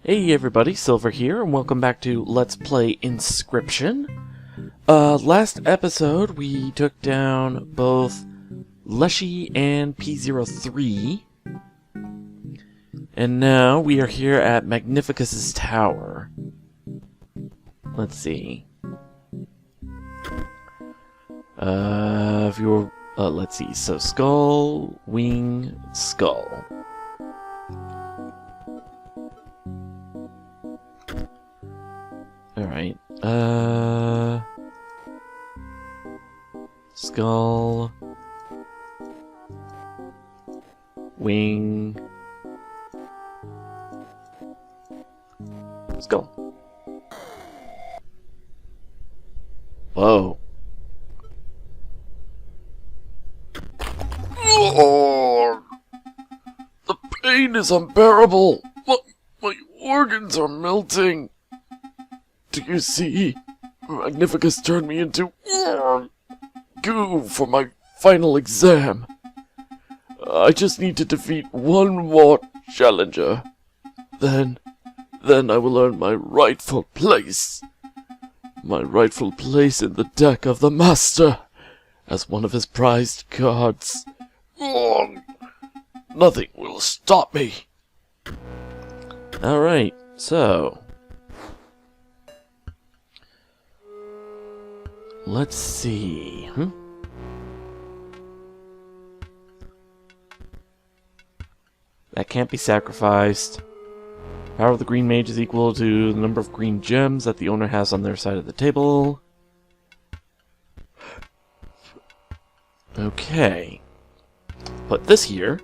Hey everybody, Silver here, and welcome back to Let's Play Inscryption. Last episode we took down both Leshy and P03, and now we are here at Magnificus's tower. Let's see. If you were, let's see, so skull, wing, skull. Alright, skull, wing, skull. Whoa. Oh, the pain is unbearable. My organs are melting. Do you see? Magnificus turned me into goo for my final exam. I just need to defeat one more challenger. Then I will earn my rightful place. My rightful place in the deck of the Master as one of his prized cards. Nothing will stop me. Alright, so let's see. That can't be sacrificed. Power of the green mage is equal to the number of green gems that the owner has on their side of the table. Okay. Put this here.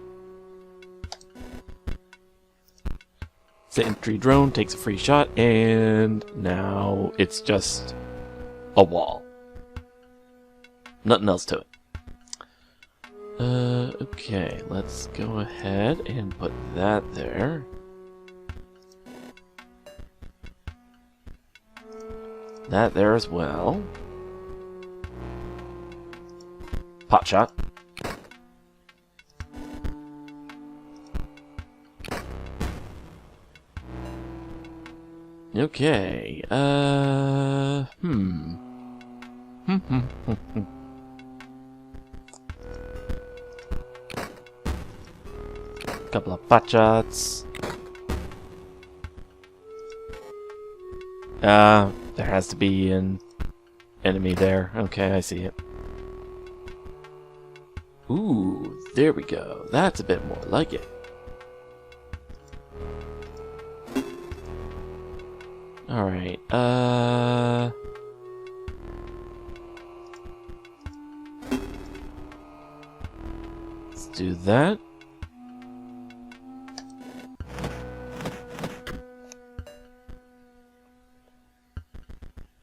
The infantry drone takes a free shot, and now it's just a wall. Nothing else to it. Okay, let's go ahead and put that there. That there as well. Pot shot. Okay, Couple of pot shots. There has to be an enemy there. Okay, I see it. Ooh, there we go. That's a bit more like it. Alright, let's do that.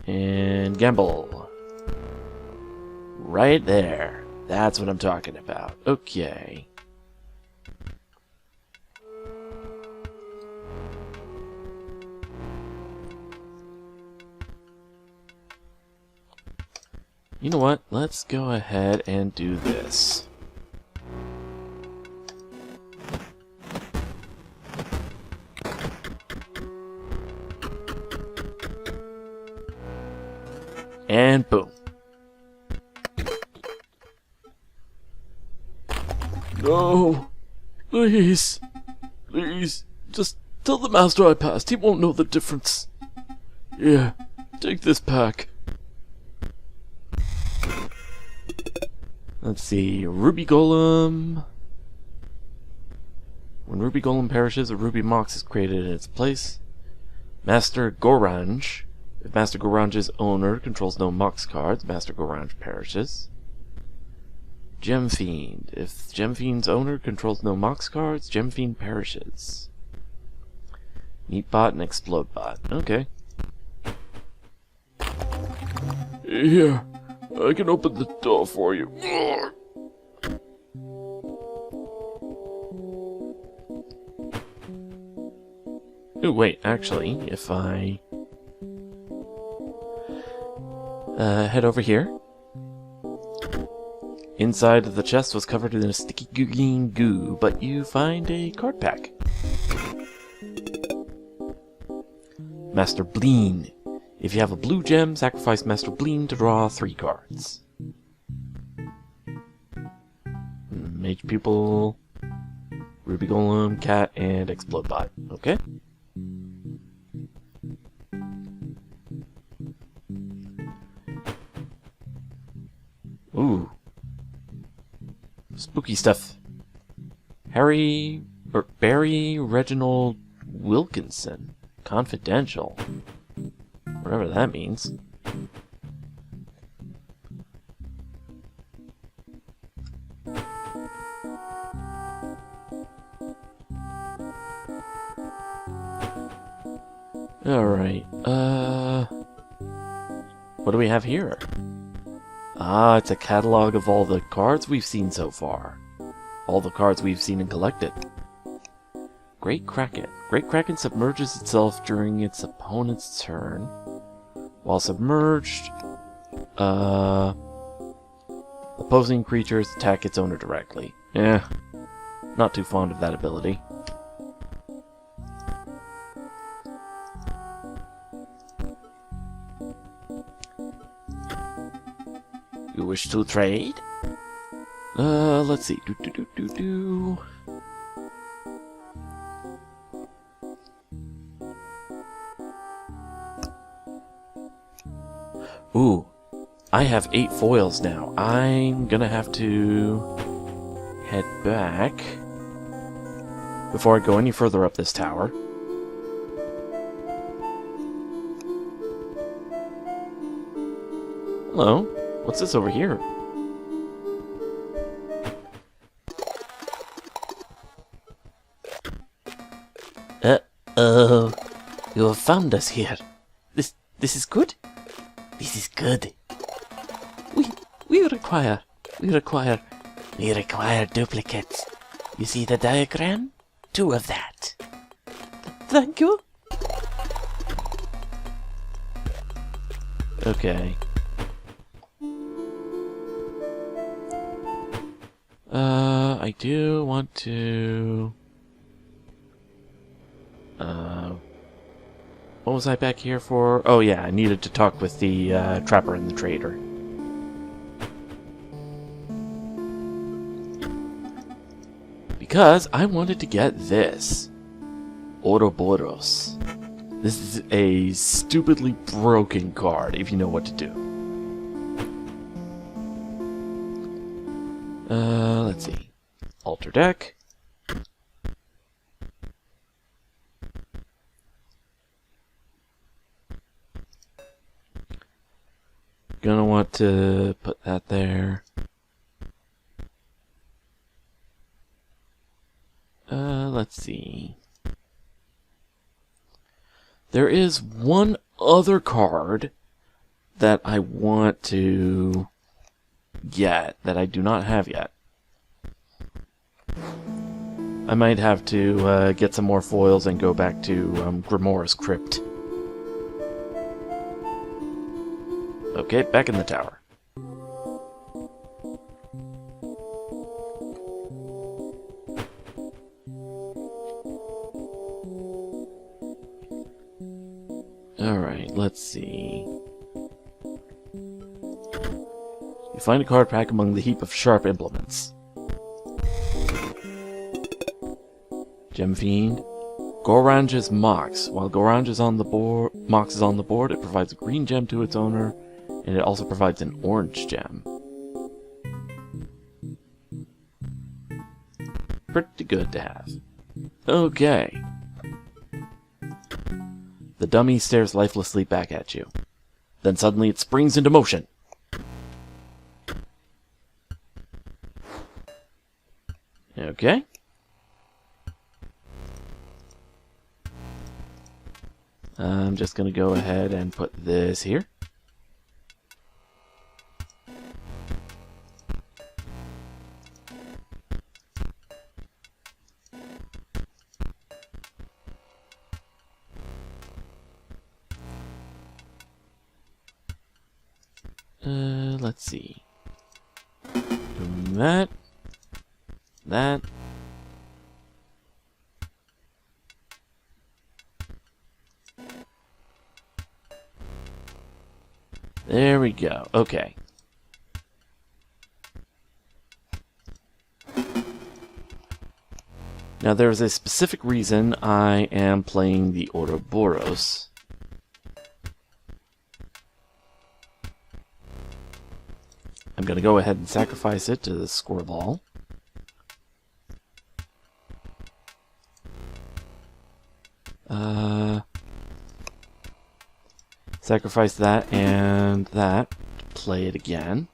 And gamble. Right there. That's what I'm talking about. Okay. You know what? Let's go ahead and do this. And boom. No. Please. Please. Just tell the Master I passed. He won't know the difference. Here. Take this pack. Let's see. Ruby Golem. When Ruby Golem perishes, a Ruby Mox is created in its place. Master Gorange. If Master Gorange's owner controls no Mox cards, Master Gorange perishes. Gem Fiend. If Gem Fiend's owner controls no Mox cards, Gem Fiend perishes. Neat Bot and Explode Bot. Okay. Here. I can open the door for you. Oh, wait, actually, if I head over here. Inside of the chest was covered in a sticky green goo, but you find a card pack. Master Bleen. If you have a blue gem, sacrifice Master Bleen to draw 3 cards. Mage Pupil, Ruby Golem, Cat, and Explode Bot. Okay? Ooh. Spooky stuff. Barry Reginald Wilkinson. Confidential. Whatever that means. Alright, what do we have here? Ah, it's a catalog of all the cards we've seen so far. All the cards we've seen and collected. Great Kraken. Great Kraken submerges itself during its opponent's turn. While submerged, opposing creatures attack its owner directly. Not too fond of that ability. You wish to trade? Let's see. Ooh, I have 8 foils now. I'm gonna have to head back before I go any further up this tower. Hello, what's this over here? Uh-oh, you have found us here. This is good? This is good. We require duplicates. You see the diagram? 2 of that. Thank you. Okay. I do want to... what was I back here for? Oh yeah, I needed to talk with the trapper and the trader. Because I wanted to get this. Ouroboros. This is a stupidly broken card, if you know what to do. Let's see. Alter deck. Gonna want to put that there. Let's see. There is one other card that I want to get that I do not have yet. I might have to get some more foils and go back to Grimora's Crypt. Okay, back in the tower. Alright, let's see. You find a card pack among the heap of sharp implements. Gem Fiend. Gorange's Mox. While Gorange is on the board, Mox is on the board, it provides a green gem to its owner, and it also provides an orange gem. Pretty good to have. Okay. The dummy stares lifelessly back at you. Then suddenly it springs into motion. Okay. I'm just going to go ahead and put this here. Let's see. That. There we go. Okay. Now there's a specific reason I am playing the Ouroboros. I'm going to go ahead and sacrifice it to the squirrel. Sacrifice that and that. Play it again.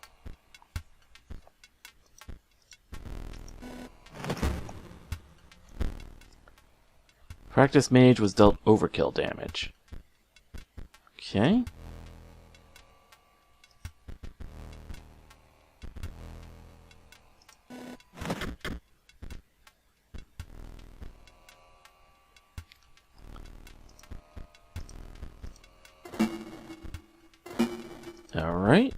Practice Mage was dealt overkill damage. Okay. All right.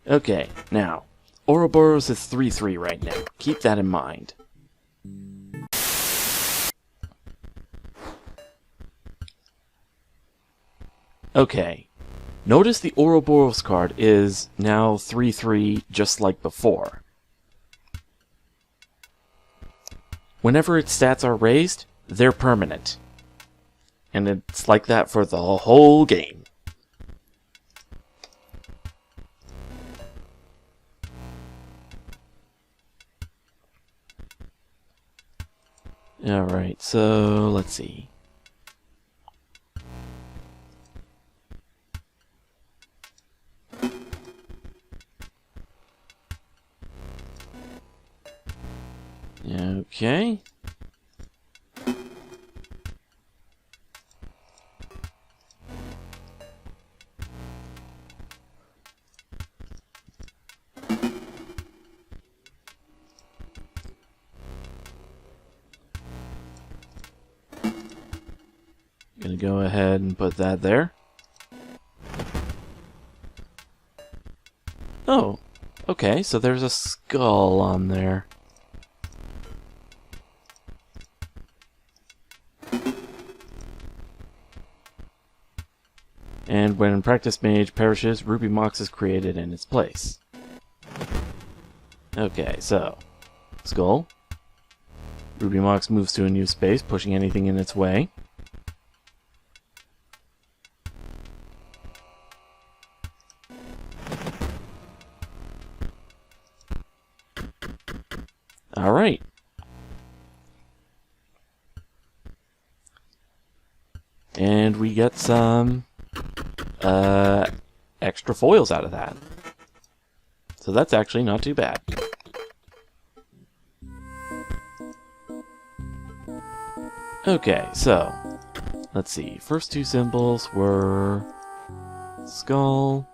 Okay, now, Ouroboros is 3-3 right now. Keep that in mind. Okay, notice the Ouroboros card is now 3-3 just like before. Whenever its stats are raised, they're permanent. And it's like that for the whole game. Alright, so let's see. Okay. Gonna go ahead and put that there. Oh, okay, so there's a skull on there. And when Practice Mage perishes, Ruby Mox is created in its place. Okay, so, skull. Ruby Mox moves to a new space, pushing anything in its way. Alright. And we get some extra foils out of that. So that's actually not too bad. Okay, so let's see. First two symbols were skull,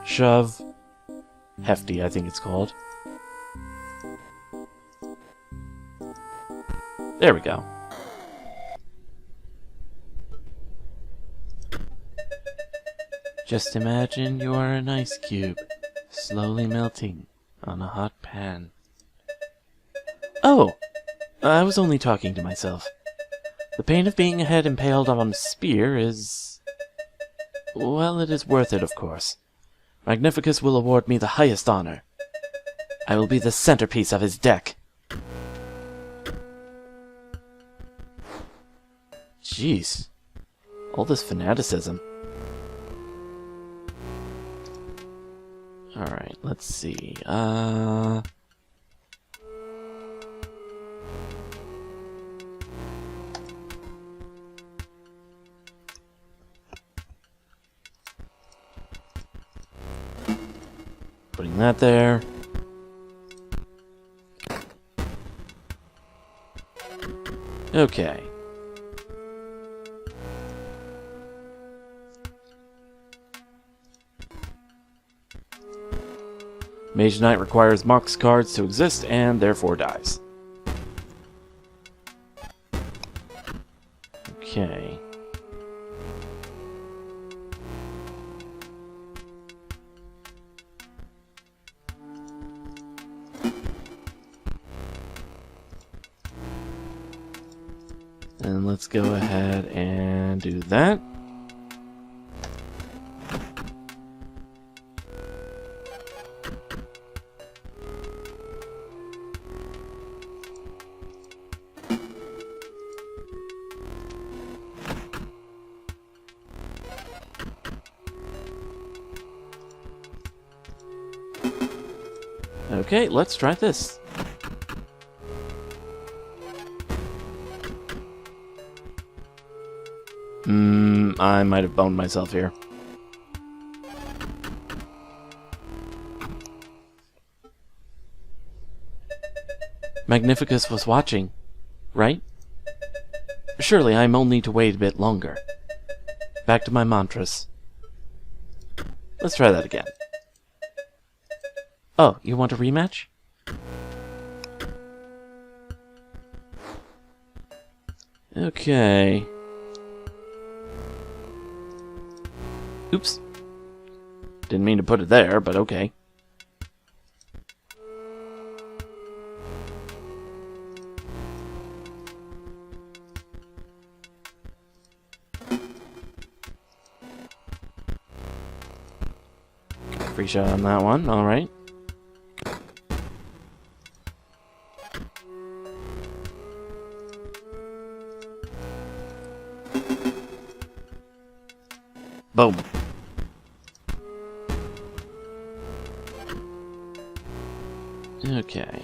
shove, hefty, I think it's called. There we go. Just imagine you are an ice cube, slowly melting on a hot pan. Oh! I was only talking to myself. The pain of being a head impaled on a spear is... well, it is worth it, of course. Magnificus will award me the highest honor. I will be the centerpiece of his deck. Jeez. All this fanaticism. Alright, let's see. Putting that there. Okay. Mage Knight requires Mox cards to exist and therefore dies. Okay. And let's go ahead and do that. Okay, let's try this. I might have boned myself here. Magnificus was watching, right? Surely I'm only to wait a bit longer. Back to my mantras. Let's try that again. Oh, you want a rematch? Okay. Oops. Didn't mean to put it there, but okay. Free shot on that one, alright. Boom. Okay.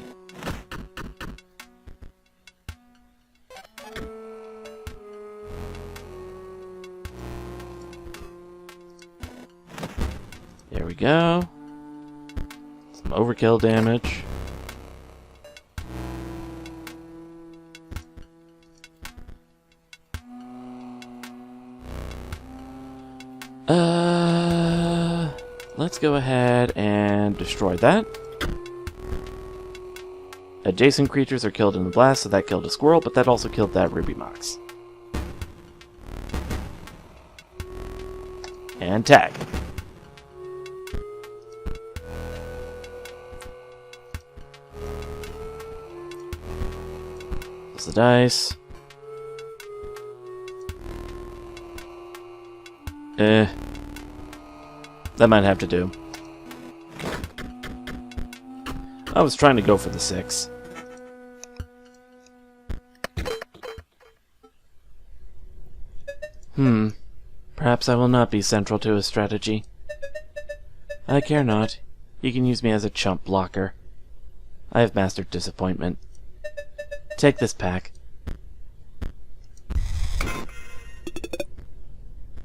There we go. Some overkill damage. Let's go ahead and destroy that. Adjacent creatures are killed in the blast, so that killed a squirrel, but that also killed that Ruby Mox. And tag. Close the dice. That might have to do. I was trying to go for the 6. Perhaps I will not be central to his strategy. I care not. He can use me as a chump blocker. I have mastered disappointment. Take this pack.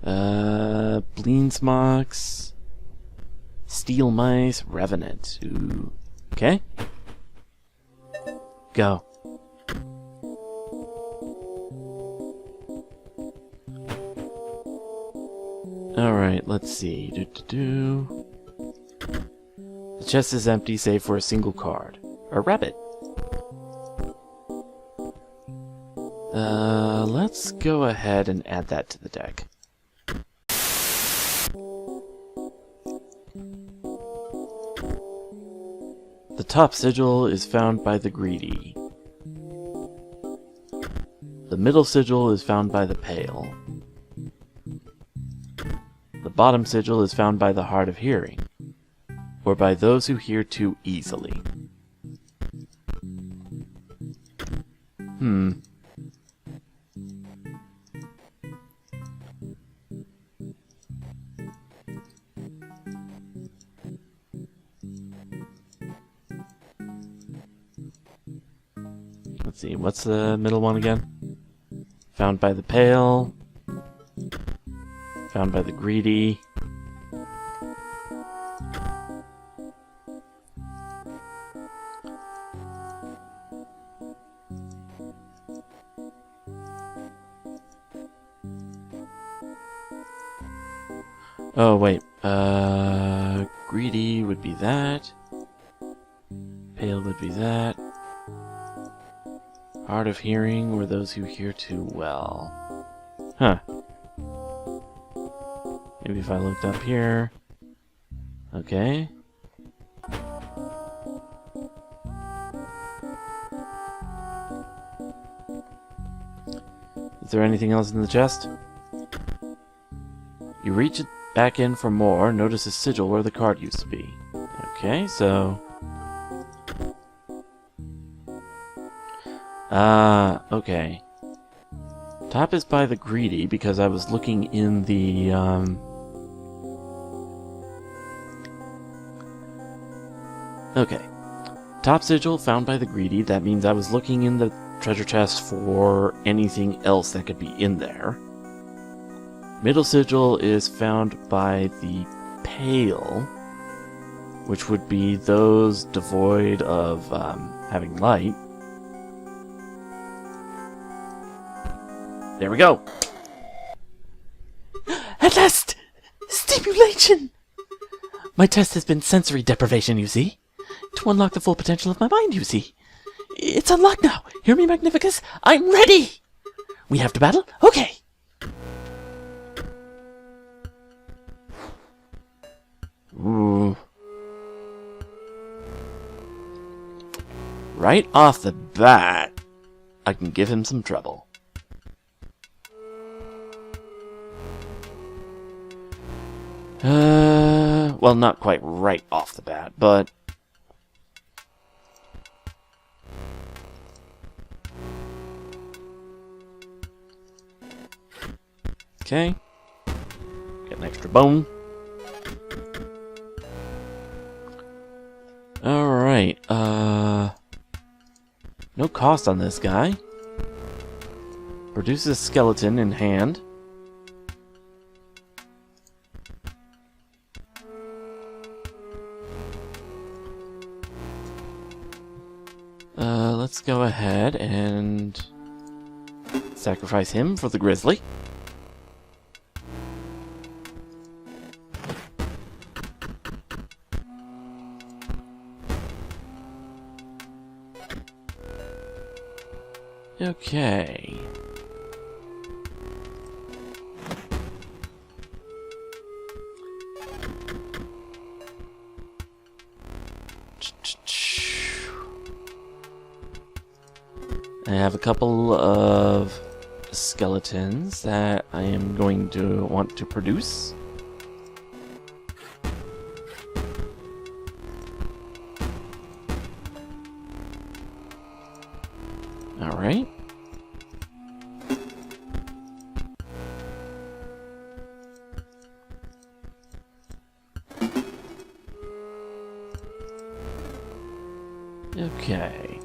Bleensmox. Steel Mice. Revenant. Ooh. Okay. Go. Alright, let's see. The chest is empty save for a single card. A rabbit. Let's go ahead and add that to the deck. The top sigil is found by the greedy. The middle sigil is found by the pale. The bottom sigil is found by the hard of hearing, or by those who hear too easily. Let's see, what's the middle one again? Found by the pale. Found by the greedy. Oh, wait. Greedy would be that. Pale would be that. Hard of hearing were those who hear too well. Huh. Maybe if I looked up here. Okay. Is there anything else in the chest? You reach it back in for more. Notice a sigil where the card used to be. Okay, so... okay. Top is by the greedy because I was looking in the, Okay. Top sigil found by the greedy. That means I was looking in the treasure chest for anything else that could be in there. Middle sigil is found by the pale, which would be those devoid of having light. There we go. At last! Stimulation! My test has been sensory deprivation, you see. To unlock the full potential of my mind, you see. It's unlocked now. Hear me, Magnificus? I'm ready! We have to battle? Okay. Ooh. Right off the bat, I can give him some trouble. Well, not quite right off the bat, but... Okay. Get an extra bone. Alright, no cost on this guy. Produces a skeleton in hand. Let's go ahead and sacrifice him for the grizzly. Okay. I have a couple of skeletons that I am going to want to produce. Alright. Okay.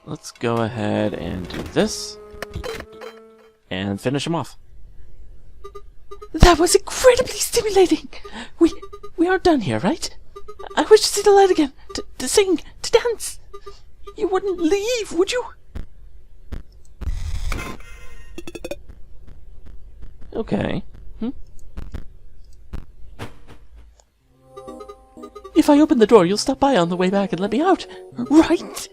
Let's go ahead and do this and finish him off. That was incredibly stimulating. We aren't done here, right? I wish to see the light again, to sing, to dance. You wouldn't leave, would you? Okay. If I open the door, you'll stop by on the way back and let me out, right?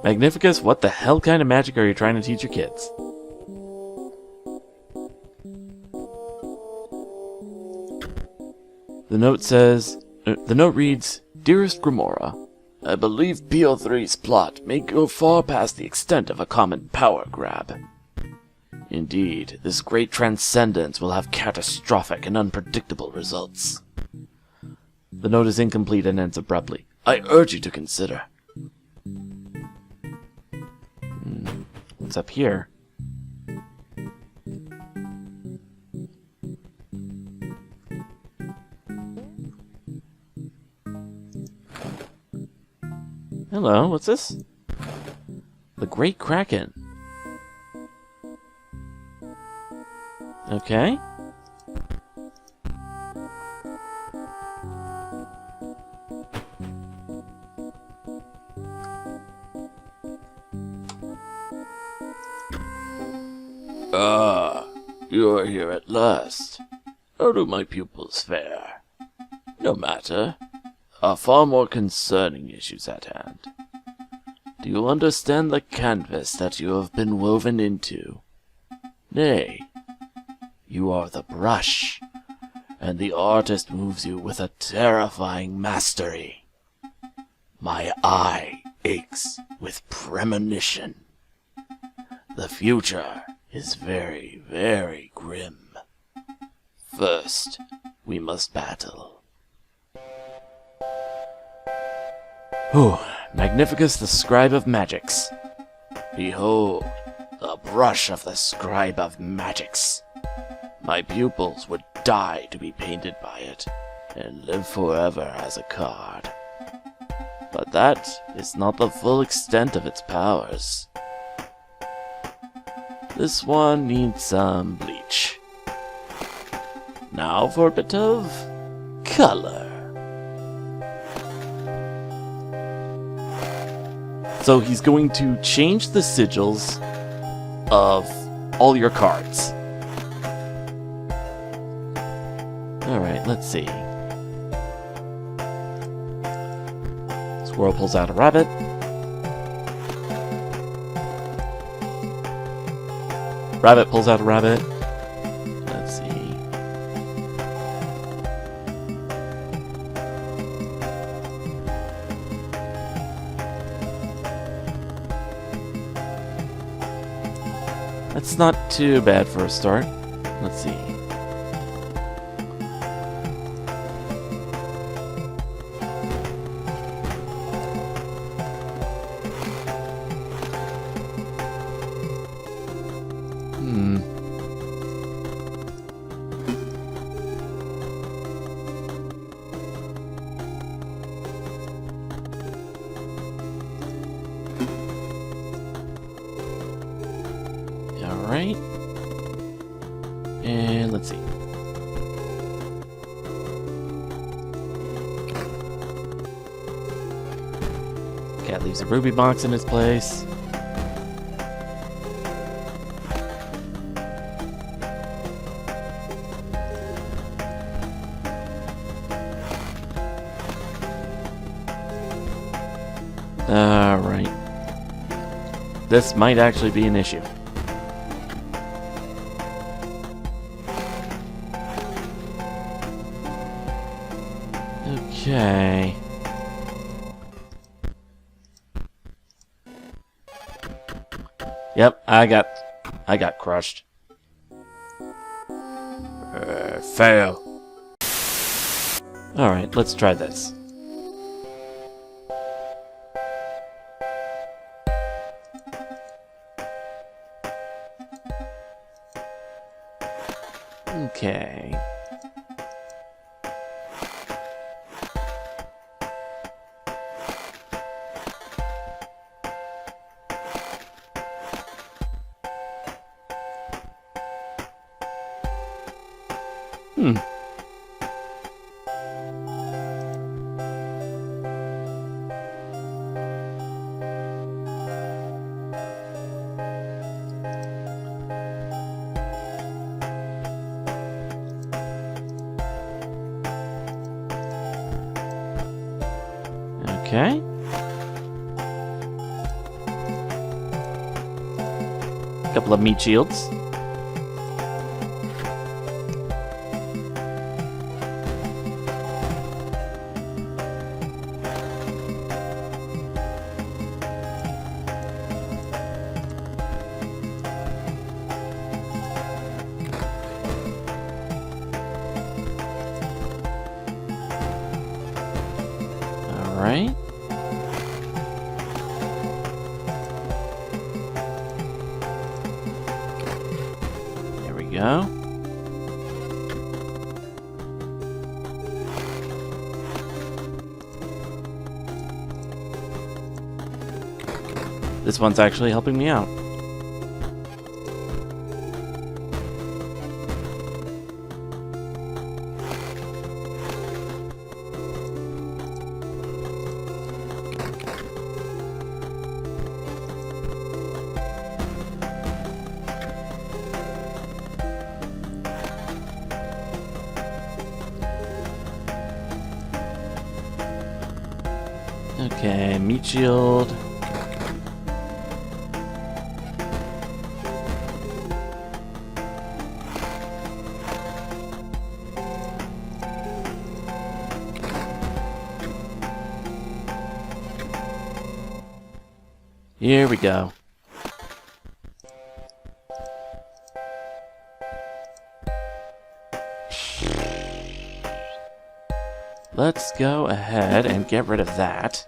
Magnificus, what the hell kind of magic are you trying to teach your kids? The note reads, Dearest Grimora, I believe PO3's plot may go far past the extent of a common power grab. Indeed, this great transcendence will have catastrophic and unpredictable results. The note is incomplete and ends abruptly. I urge you to consider. What's up here? Hello, what's this? The Great Kraken. Okay. Ah, you are here at last. How do my pupils fare? No matter. Far more concerning issues at hand. Do you understand the canvas that you have been woven into? Nay, you are the brush, and the artist moves you with a terrifying mastery. My eye aches with premonition. The future is very, very grim. First, we must battle. Whew, Magnificus the Scribe of Magics. Behold, the brush of the Scribe of Magics. My pupils would die to be painted by it, and live forever as a card. But that is not the full extent of its powers. This one needs some bleach. Now for a bit of color. So he's going to change the sigils of all your cards. Alright, let's see. Squirrel pulls out a rabbit. Rabbit pulls out a rabbit. Let's see. That's not too bad for a start. Let's see. Alright. And let's see. Cat leaves a ruby box in its place. Alright. This might actually be an issue. Okay. Yep, I got crushed. Fail. Alright, let's try this. Okay. Okay. Couple of meat shields. All right. Go. This one's actually helping me out. Okay, meat shield. Here we go. Let's go ahead and get rid of that.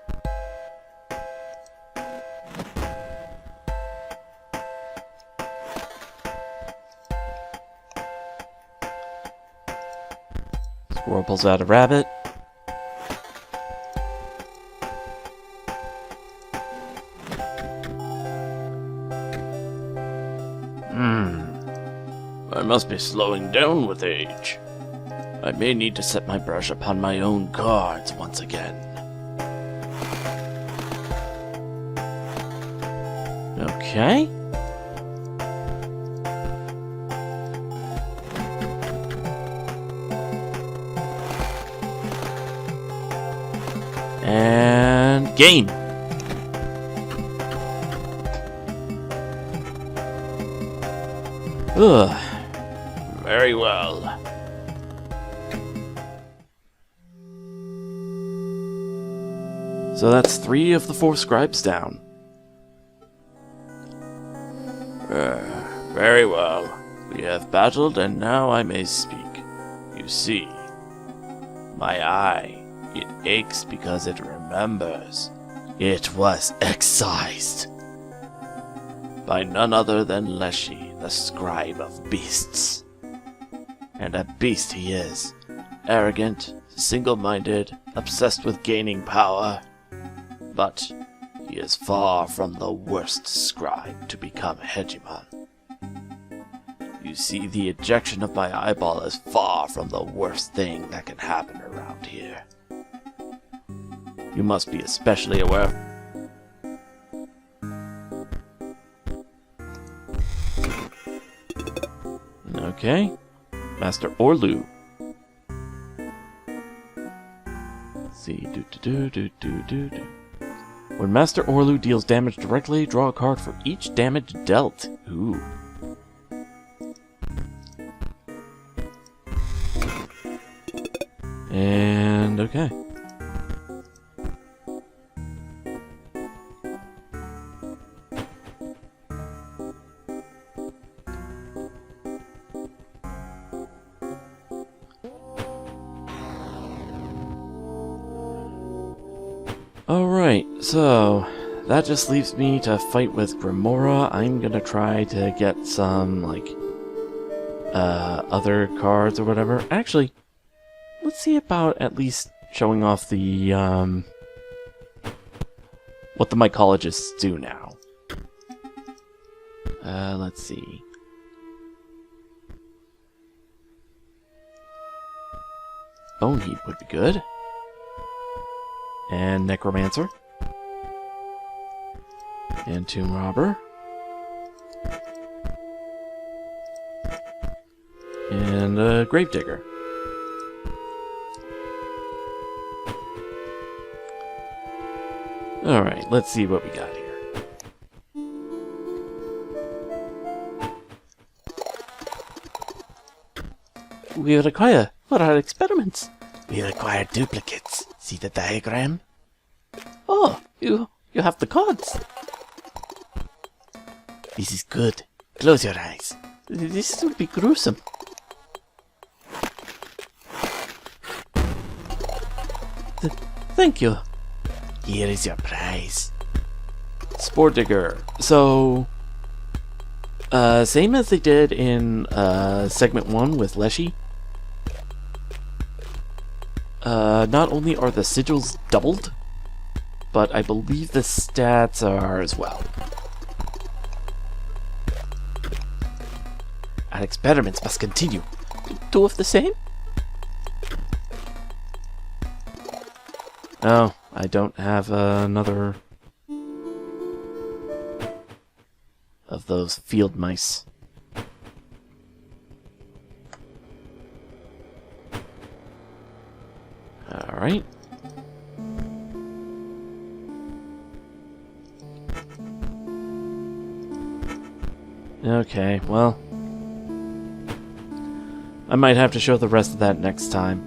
Squirrel pulls out a rabbit. I must be slowing down with age. I may need to set my brush upon my own cards once again. Okay. And game. Ugh. Very well. So that's 3 of the 4 scribes down. Very well. We have battled, and now I may speak. You see, my eye, it aches because it remembers. It was excised by none other than Leshy, the scribe of beasts. And a beast he is. Arrogant, single-minded, obsessed with gaining power. But he is far from the worst scribe to become hegemon. You see, the ejection of my eyeball is far from the worst thing that can happen around here. You must be especially aware. Okay. Master Orlu. Let's see. When Master Orlu deals damage directly, draw a card for each damage dealt. Ooh. And okay. Alright, so that just leaves me to fight with Grimora. I'm gonna try to get some, like, other cards or whatever. Actually, let's see about at least showing off the, what the mycologists do now. Let's see. Bone Heap would be good. And Necromancer. And Tomb Robber. And Gravedigger. Alright, let's see what we got here. We require for our experiments. We require duplicates. See the diagram? Oh, you have the cards. This is good. Close your eyes. This will be gruesome. Thank you. Here is your prize. Spore Digger. So, same as they did in segment 1 with Leshy. Not only are the sigils doubled, but I believe the stats are as well. Our experiments must continue. 2 of the same? Oh, I don't have another of those field mice. Alright. Okay, well, I might have to show the rest of that next time.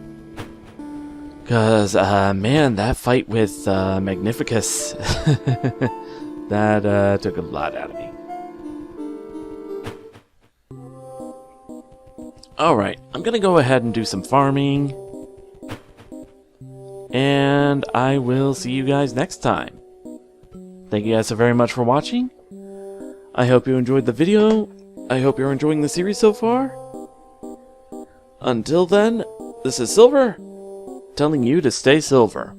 Cause, man, that fight with, Magnificus, that, took a lot out of me. Alright, I'm gonna go ahead and do some farming. And I will see you guys next time. Thank you guys so very much for watching. I hope you enjoyed the video. I hope you're enjoying the series so far. Until then, this is Silver, telling you to stay silver.